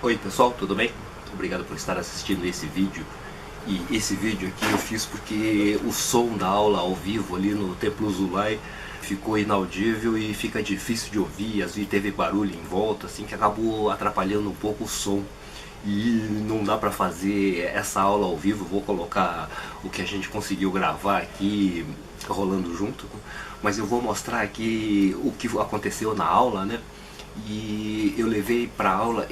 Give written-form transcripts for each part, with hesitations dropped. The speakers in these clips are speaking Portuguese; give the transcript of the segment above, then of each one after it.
Oi pessoal, tudo bem? Obrigado por estar assistindo esse vídeo. E esse vídeo aqui eu fiz porque o som da aula ao vivo ali no Templo Zulai ficou inaudível e fica difícil de ouvir. Às vezes teve barulho em volta, assim, que acabou atrapalhando um pouco o som. E não dá pra fazer essa aula ao vivo. Vou colocar o que a gente conseguiu gravar aqui rolando junto, mas eu vou mostrar aqui o que aconteceu na aula, né? E eu levei para aula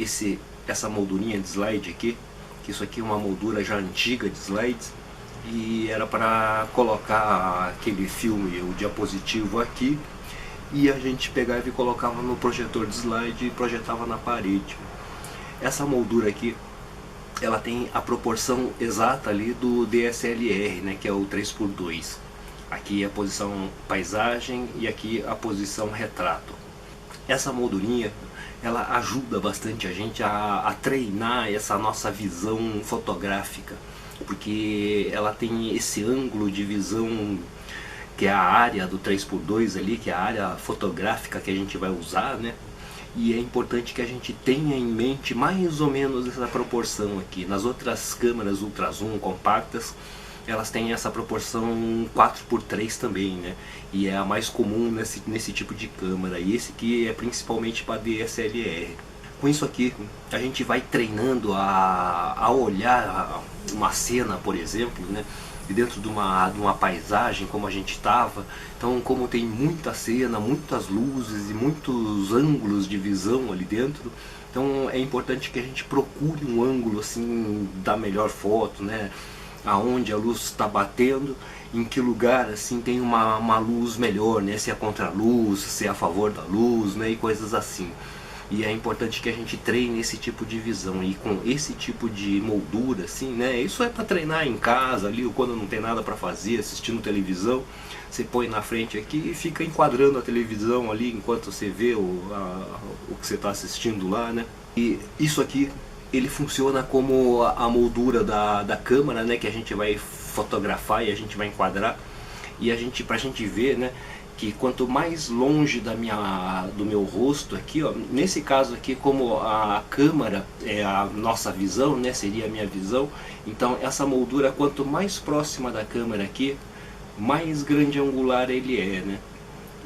essa moldurinha de slide aqui, que isso aqui é uma moldura já antiga de slides, e era para colocar aquele filme, o diapositivo aqui, e a gente pegava e colocava no projetor de slide e projetava na parede. Essa moldura aqui, ela tem a proporção exata ali do DSLR, né, que é o 3x2. Aqui é a posição paisagem e aqui a posição retrato. Essa moldurinha, ela ajuda bastante a gente a treinar essa nossa visão fotográfica, porque ela tem esse ângulo de visão que é a área do 3x2 ali, que é a área fotográfica que a gente vai usar, né? E é importante que a gente tenha em mente mais ou menos essa proporção aqui. Nas outras câmeras ultrazoom compactas, elas têm essa proporção 4x3 também, né? E é a mais comum nesse tipo de câmera. E esse aqui é principalmente para DSLR. Com isso aqui, a gente vai treinando a olhar uma cena, por exemplo, né? E dentro de uma paisagem, como a gente estava. Então, como tem muita cena, muitas luzes e muitos ângulos de visão ali dentro, então é importante que a gente procure um ângulo assim da melhor foto, né? Aonde a luz está batendo, em que lugar assim tem uma luz melhor, né? Se é contra-luz, se é a favor da luz, né? E coisas assim. E é importante que a gente treine esse tipo de visão, e com esse tipo de moldura assim, né? Isso é para treinar em casa ali, ou quando não tem nada para fazer, assistindo televisão, você põe na frente aqui e fica enquadrando a televisão ali enquanto você vê o que você está assistindo lá, né? E isso aqui, ele funciona como a moldura da câmera, né, que a gente vai fotografar e a gente vai enquadrar, e pra gente ver, né, que quanto mais longe do meu rosto aqui, ó, nesse caso aqui, como a câmera é a nossa visão, né, seria a minha visão, então essa moldura, quanto mais próxima da câmera aqui, mais grande angular ele é, né,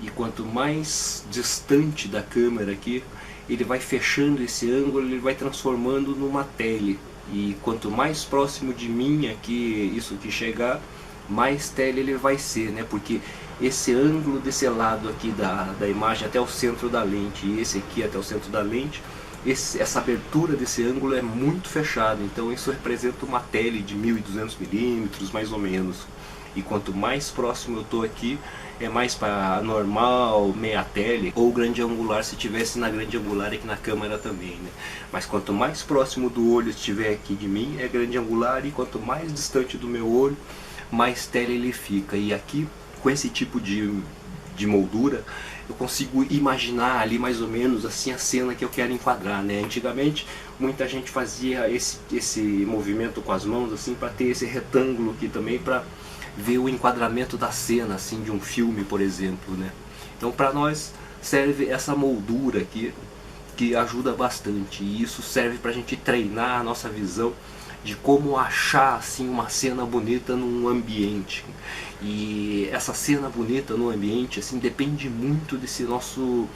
e quanto mais distante da câmera aqui, ele vai fechando esse ângulo, ele vai transformando numa tele. E quanto mais próximo de mim aqui, isso que chegar, mais tele ele vai ser, né? Porque esse ângulo desse lado aqui da imagem até o centro da lente, e esse aqui até o centro da lente, essa abertura desse ângulo é muito fechada. Então isso representa uma tele de 1200 milímetros, mais ou menos. E quanto mais próximo eu estou aqui, é mais para normal, meia tele ou grande angular, se tivesse na grande angular aqui na câmera também, né? Mas quanto mais próximo do olho estiver aqui de mim, é grande angular, e quanto mais distante do meu olho, mais tele ele fica. E aqui, com esse tipo de moldura, eu consigo imaginar ali mais ou menos assim a cena que eu quero enquadrar, né? Antigamente muita gente fazia esse movimento com as mãos assim para ter esse retângulo aqui também, para ver o enquadramento da cena assim de um filme, por exemplo, né? Então para nós serve essa moldura aqui, que ajuda bastante, e isso serve para a gente treinar a nossa visão de como achar assim uma cena bonita num ambiente. E essa cena bonita no ambiente assim depende muito desse nosso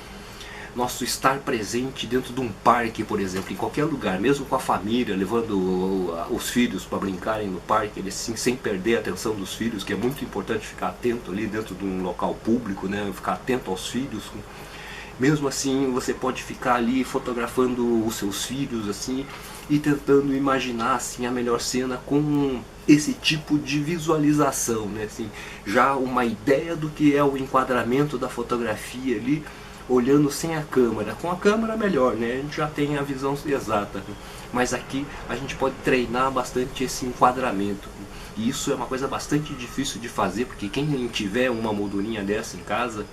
estar presente dentro de um parque, por exemplo, em qualquer lugar, mesmo com a família, levando os filhos para brincarem no parque, assim, sem perder a atenção dos filhos, que é muito importante ficar atento ali dentro de um local público, né? Ficar atento aos filhos. Mesmo assim, você pode ficar ali fotografando os seus filhos assim e tentando imaginar assim a melhor cena com esse tipo de visualização, né? Assim, já uma ideia do que é o enquadramento da fotografia ali, olhando sem a câmera. Com a câmera melhor, né? A gente já tem a visão exata, mas aqui a gente pode treinar bastante esse enquadramento. E isso é uma coisa bastante difícil de fazer, porque quem tiver uma moldurinha dessa em casa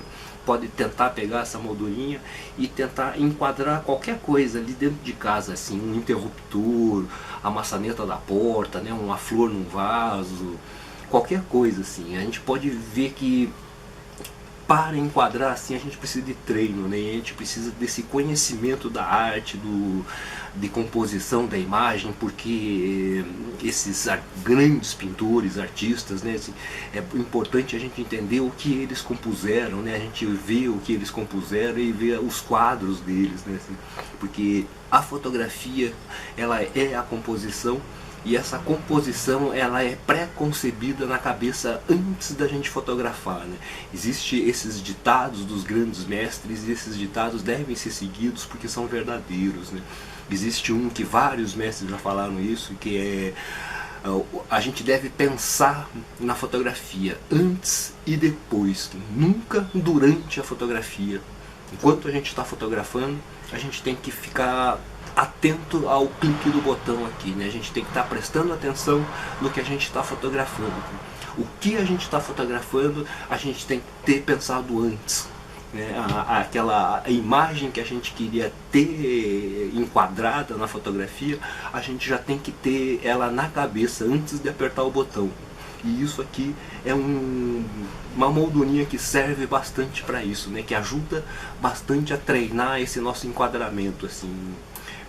pode tentar pegar essa moldurinha e tentar enquadrar qualquer coisa ali dentro de casa, assim, um interruptor, a maçaneta da porta, né, uma flor num vaso, qualquer coisa assim. A gente pode ver que para enquadrar assim a gente precisa de treino, né? A gente precisa desse conhecimento da arte, de composição da imagem, porque esses grandes pintores, artistas, né, assim, é importante a gente entender o que eles compuseram, né? A gente vê o que eles compuseram e vê os quadros deles, né, assim, porque a fotografia, ela é a composição. E essa composição, ela é pré-concebida na cabeça antes da gente fotografar, né? Existem esses ditados dos grandes mestres, e esses ditados devem ser seguidos porque são verdadeiros, né? Existe um que vários mestres já falaram isso, que é: a gente deve pensar na fotografia antes e depois, nunca durante a fotografia. Enquanto a gente está fotografando, a gente tem que ficar atento ao clique do botão aqui, né? A gente tem que estar prestando atenção no que a gente está fotografando. O que a gente está fotografando, a gente tem que ter pensado antes, né? Aquela imagem que a gente queria ter enquadrada na fotografia, a gente já tem que ter ela na cabeça antes de apertar o botão. E isso aqui é uma moldurinha que serve bastante para isso, né? Que ajuda bastante a treinar esse nosso enquadramento, assim,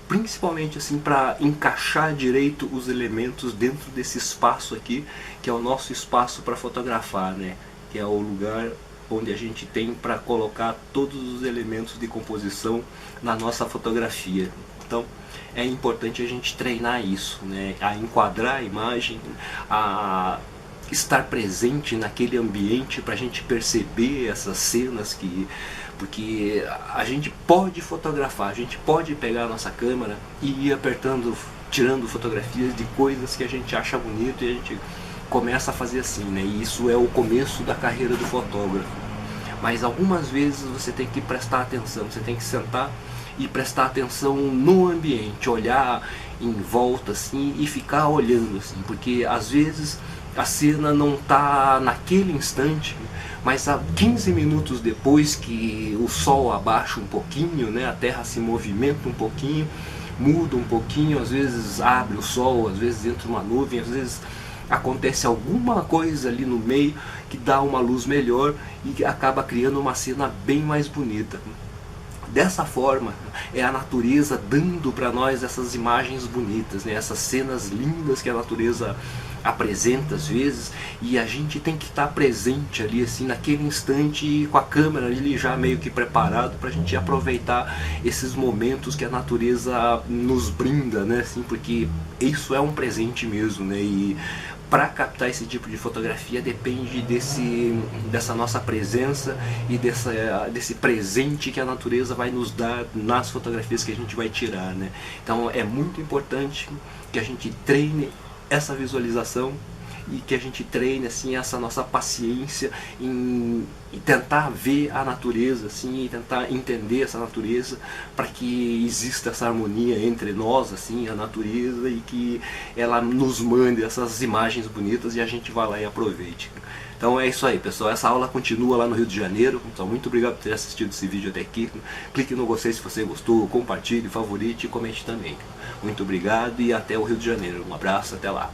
principalmente assim para encaixar direito os elementos dentro desse espaço aqui, que é o nosso espaço para fotografar, né? Que é o lugar onde a gente tem para colocar todos os elementos de composição na nossa fotografia. Então é importante a gente treinar isso, né? A enquadrar a imagem, a estar presente naquele ambiente para a gente perceber essas cenas, porque a gente pode fotografar, a gente pode pegar a nossa câmera e ir apertando, tirando fotografias de coisas que a gente acha bonito, e a gente começa a fazer assim, né? E isso é o começo da carreira do fotógrafo. Mas algumas vezes você tem que prestar atenção, você tem que sentar e prestar atenção no ambiente, olhar em volta assim e ficar olhando assim, porque às vezes a cena não está naquele instante, mas há 15 minutos depois que o sol abaixa um pouquinho, né, a terra se movimenta um pouquinho, muda um pouquinho, às vezes abre o sol, às vezes entra uma nuvem, às vezes acontece alguma coisa ali no meio que dá uma luz melhor e acaba criando uma cena bem mais bonita. Dessa forma, é a natureza dando para nós essas imagens bonitas, né? Essas cenas lindas que a natureza apresenta às vezes, e a gente tem que estar presente ali assim naquele instante com a câmera ali já meio que preparado para a gente aproveitar esses momentos que a natureza nos brinda, né? Assim, porque isso é um presente mesmo, né? E para captar esse tipo de fotografia depende dessa nossa presença e desse presente que a natureza vai nos dar nas fotografias que a gente vai tirar, né? Então é muito importante que a gente treine essa visualização e que a gente treine assim essa nossa paciência em tentar ver a natureza assim, e tentar entender essa natureza, para que exista essa harmonia entre nós assim, a natureza, e que ela nos mande essas imagens bonitas e a gente vá lá e aproveite. Então é isso aí, pessoal, essa aula continua lá no Rio de Janeiro. Então muito obrigado por ter assistido esse vídeo até aqui. Clique no gostei se você gostou, compartilhe, favorite e comente também. Muito obrigado e até o Rio de Janeiro. Um abraço, até lá.